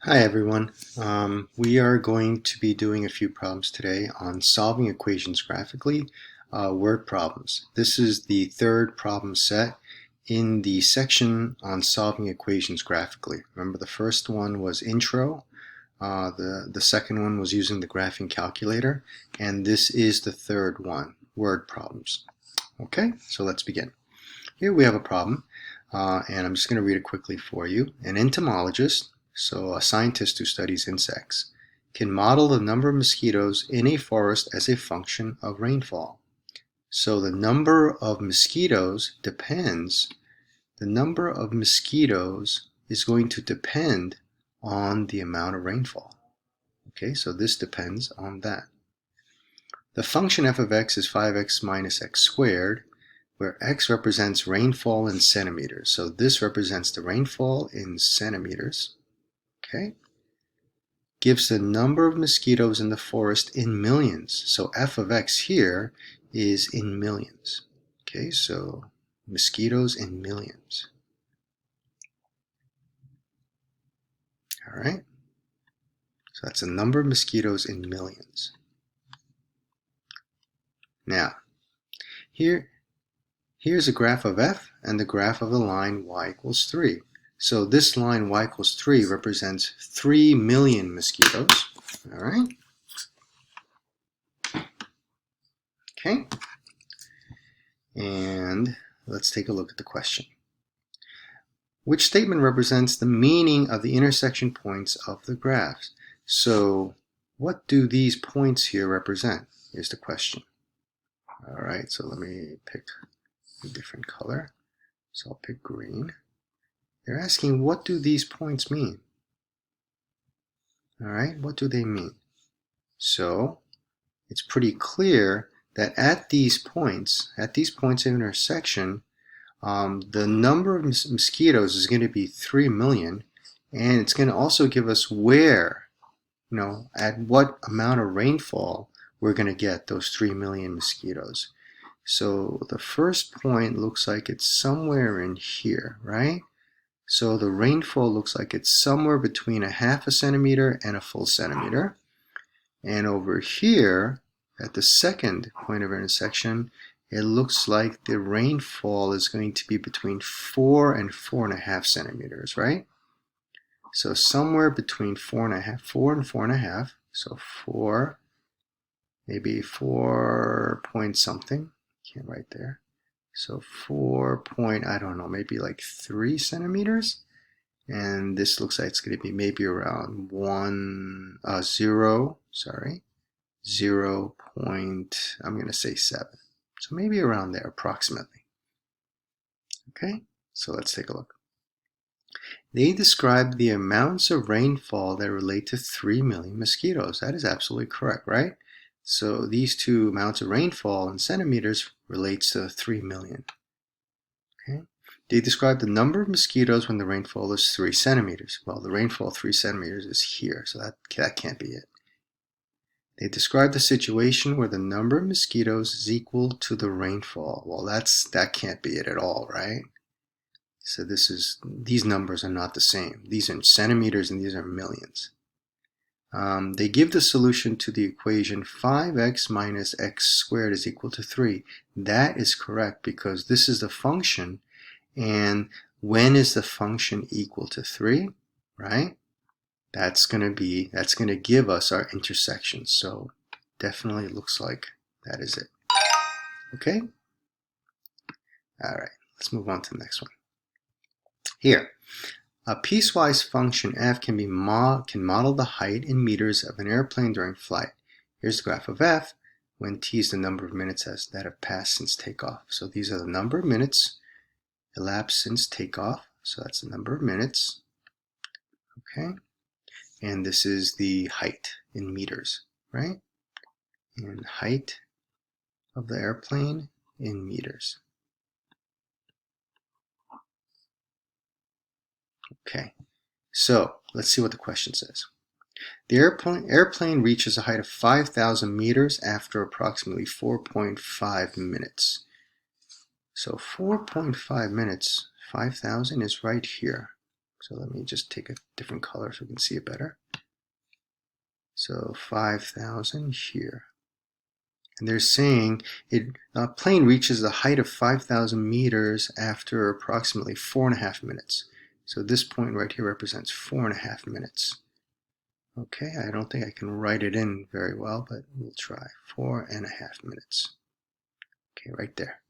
Hi everyone. We are going to be doing a few problems today on solving equations graphically, word problems. This is the third problem set in the section on solving equations graphically. Remember, the first one was intro, the second one was using the graphing calculator, and this is the third one, word problems. Okay, so let's begin. Here we have a problem, and I'm just going to read it quickly for you. An entomologist, so a scientist who studies insects, can model the number of mosquitoes in a forest as a function of rainfall. So the number of mosquitoes is going to depend on the amount of rainfall. Okay, so this depends on that. The function f of x is 5x minus x squared, where x represents rainfall in centimeters. So this represents the rainfall in centimeters. Okay. Gives the number of mosquitoes in the forest in millions. So f of x here is in millions. Okay, so mosquitoes in millions. All right. So that's the number of mosquitoes in millions. Now, here's a graph of f and the graph of the line y equals 3. So this line y equals 3 represents 3 million mosquitoes. All right. Okay. And let's take a look at the question. Which statement represents the meaning of the intersection points of the graphs? So what do these points here represent is the question. All right, so let me pick a different color. So I'll pick green. They're asking, what do these points mean? All right, what do they mean? So it's pretty clear that at these points of intersection, the number of mosquitoes is going to be 3 million, and it's going to also give us where, at what amount of rainfall we're going to get those 3 million mosquitoes. So the first point looks like it's somewhere in here, right? So the rainfall looks like it's somewhere between a half a centimeter and a full centimeter. And over here, at the second point of intersection, it looks like the rainfall is going to be between 4 and 4.5 centimeters, right? So somewhere between 4 and 4.5. So 4, maybe 4 point something. Can't write there. So 4 point, I don't know, maybe like 3 centimeters. And this looks like it's going to be maybe around 0 point, I'm going to say 7. So maybe around there, approximately. Okay, so let's take a look. They describe the amounts of rainfall that relate to 3 million mosquitoes. That is absolutely correct, right? So these two amounts of rainfall in centimeters relates to 3 million. Okay. They describe the number of mosquitoes when the rainfall is 3 centimeters. Well, the rainfall 3 centimeters is here, so that can't be it. They describe the situation where the number of mosquitoes is equal to the rainfall. Well, that can't be it at all, right? So these numbers are not the same. These are centimeters and these are millions. They give the solution to the equation 5x minus x squared is equal to 3. That is correct because this is the function, and when is the function equal to 3, right? That's going to give us our intersection. So definitely looks like that is it. Okay? All right, let's move on to the next one. Here, a piecewise function f can model the height in meters of an airplane during flight. Here's the graph of f when t is the number of minutes that have passed since takeoff. So these are the number of minutes elapsed since takeoff. So that's the number of minutes. Okay? And this is the height in meters, right? And height of the airplane in meters. Okay, so let's see what the question says. The airplane reaches a height of 5,000 meters after approximately 4.5 minutes. So 4.5 minutes, 5,000 is right here. So let me just take a different color so we can see it better. So 5,000 here. And they're saying a plane reaches the height of 5,000 meters after approximately 4.5 minutes. So this point right here represents 4.5 minutes. Okay, I don't think I can write it in very well, but we'll try. 4.5 minutes. Okay, right there.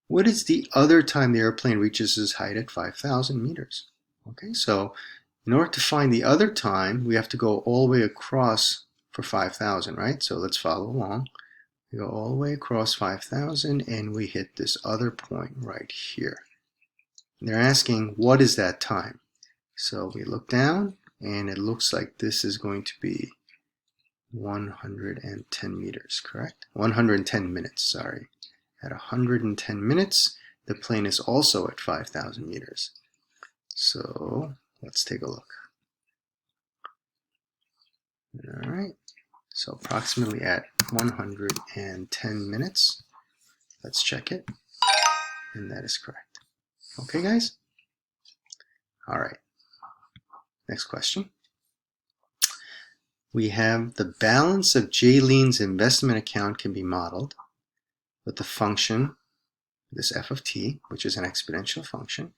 What is the other time the airplane reaches its height at 5,000 meters? Okay, so in order to find the other time, we have to go all the way across for 5,000, right? So let's follow along. We go all the way across 5,000 and we hit this other point right here. And they're asking, what is that time? So we look down and it looks like this is going to be 110 meters, correct? 110 minutes, sorry. At 110 minutes, the plane is also at 5,000 meters. So let's take a look. All right, so approximately at 110 minutes. Let's check it, and that is correct. Okay, guys? All right, next question. We have the balance of Jaylene's investment account can be modeled with the function, this f of t, which is an exponential function,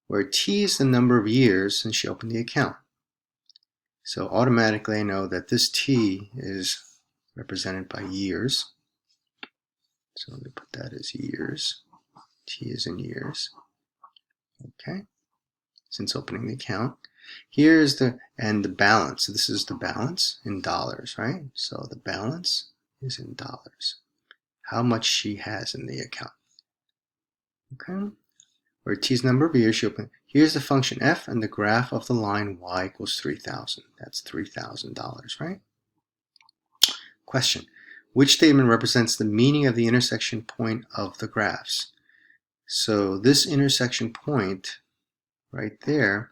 where t is the number of years since she opened the account. So automatically I know that this t is represented by years. So let me put that as years. T is in years. Okay, since opening the account. Here's the balance. This is the balance in dollars, right? So the balance is in dollars. How much she has in the account. Okay, where t's number of years she opened. Here's the function f and the graph of the line y equals 3,000. That's $3,000, right? Question. Which statement represents the meaning of the intersection point of the graphs? So this intersection point right there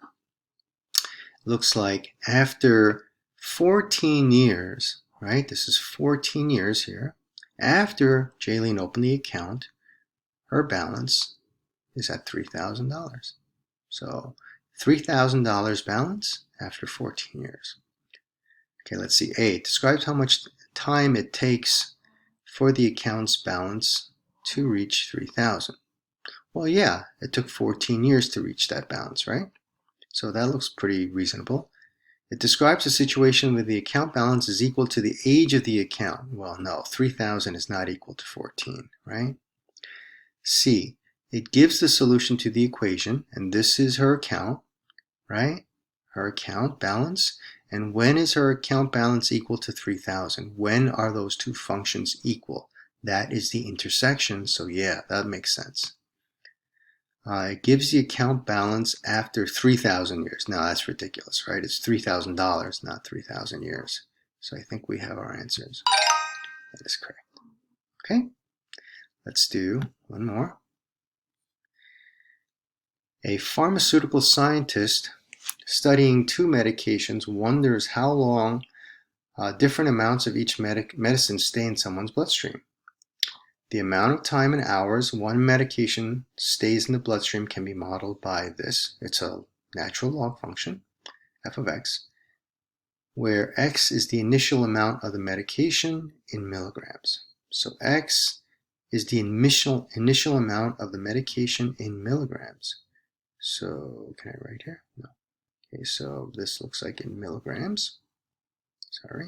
looks like after 14 years, right? This is 14 years here. After Jaylene opened the account, her balance is at $3,000. So $3,000 balance after 14 years. Okay, let's see. A, it describes how much time it takes for the account's balance to reach 3,000. Well, yeah, it took 14 years to reach that balance, right? So that looks pretty reasonable. It describes a situation where the account balance is equal to the age of the account. Well, no, 3,000 is not equal to 14, right? C, it gives the solution to the equation, and this is her account, right? Her account balance. And when is her account balance equal to 3,000? When are those two functions equal? That is the intersection, so yeah, that makes sense. It gives the account balance after 3,000 years. Now that's ridiculous, right? It's $3,000, not 3,000 years. So I think we have our answers. That is correct. Okay, let's do one more. A pharmaceutical scientist studying two medications wonders how long different amounts of each medicine stay in someone's bloodstream. The amount of time in hours one medication stays in the bloodstream can be modeled by this. It's a natural log function, f of x, where x is the initial amount of the medication in milligrams. So x is the initial amount of the medication in milligrams. So can I write here? No. Okay, so this looks like in milligrams. Sorry,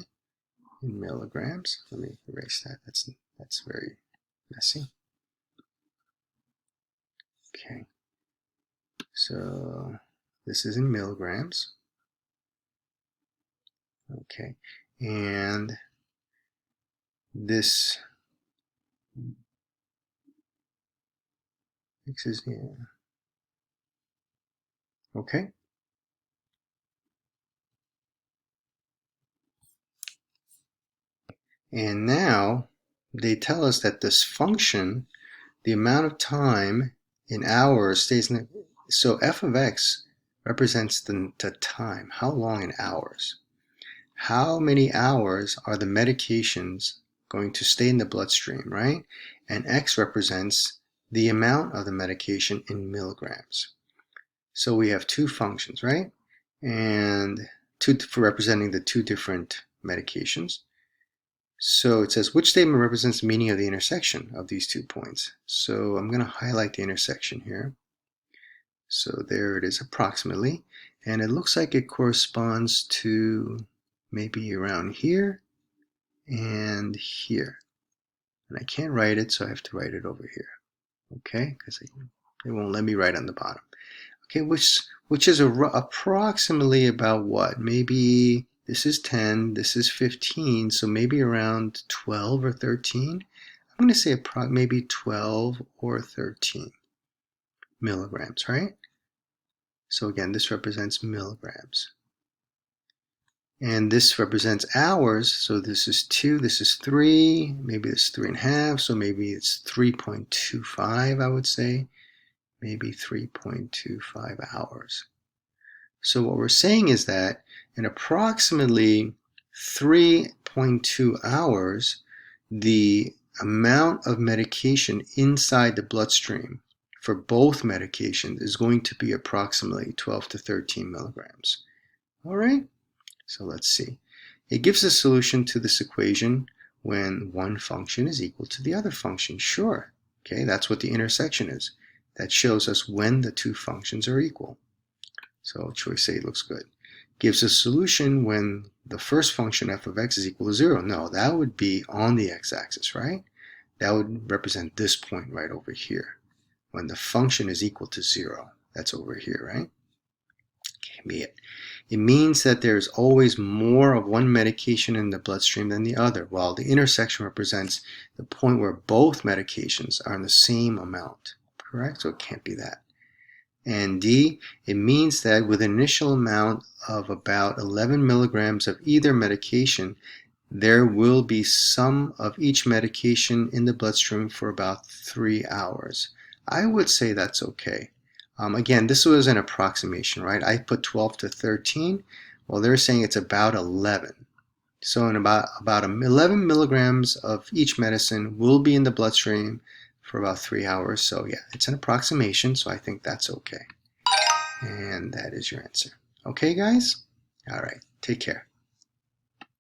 in milligrams. Let me erase that. That's very messy. Okay, so this is in milligrams. Okay, and this is here. Okay. And now they tell us that this function, the amount of time in hours stays in the, so f of x represents the time. How long in hours? How many hours are the medications going to stay in the bloodstream, right? And x represents the amount of the medication in milligrams. So we have two functions, right? And two for representing the two different medications. So it says, which statement represents the meaning of the intersection of these 2 points? So I'm going to highlight the intersection here. So there it is, approximately. And it looks like it corresponds to maybe around here and here. And I can't write it, so I have to write it over here. Okay, because it won't let me write on the bottom. Okay, which is approximately about what? Maybe this is 10, this is 15, so maybe around 12 or 13. I'm going to say maybe 12 or 13 milligrams, right? So again, this represents milligrams. And this represents hours, so this is 2, this is 3, maybe it's 3.5, so maybe it's 3.25, I would say. Maybe 3.25 hours. So what we're saying is that in approximately 3.2 hours, the amount of medication inside the bloodstream for both medications is going to be approximately 12 to 13 milligrams. All right, so let's see. It gives a solution to this equation when one function is equal to the other function. Sure, okay, that's what the intersection is. That shows us when the two functions are equal. So choice A looks good. Gives a solution when the first function f of x is equal to 0. No, that would be on the x-axis, right? That would represent this point right over here. When the function is equal to 0. That's over here, right? Can't be it. It means that there's always more of one medication in the bloodstream than the other, while the intersection represents the point where both medications are in the same amount. Correct? So it can't be that. And D, it means that with an initial amount of about 11 milligrams of either medication, there will be some of each medication in the bloodstream for about 3 hours. I would say that's okay. Again, this was an approximation, right? I put 12 to 13. Well, they're saying it's about 11. So in about 11 milligrams of each medicine will be in the bloodstream for about 3 hours. So yeah, it's an approximation, so I think that's okay. And that is your answer. Okay, guys? All right, take care.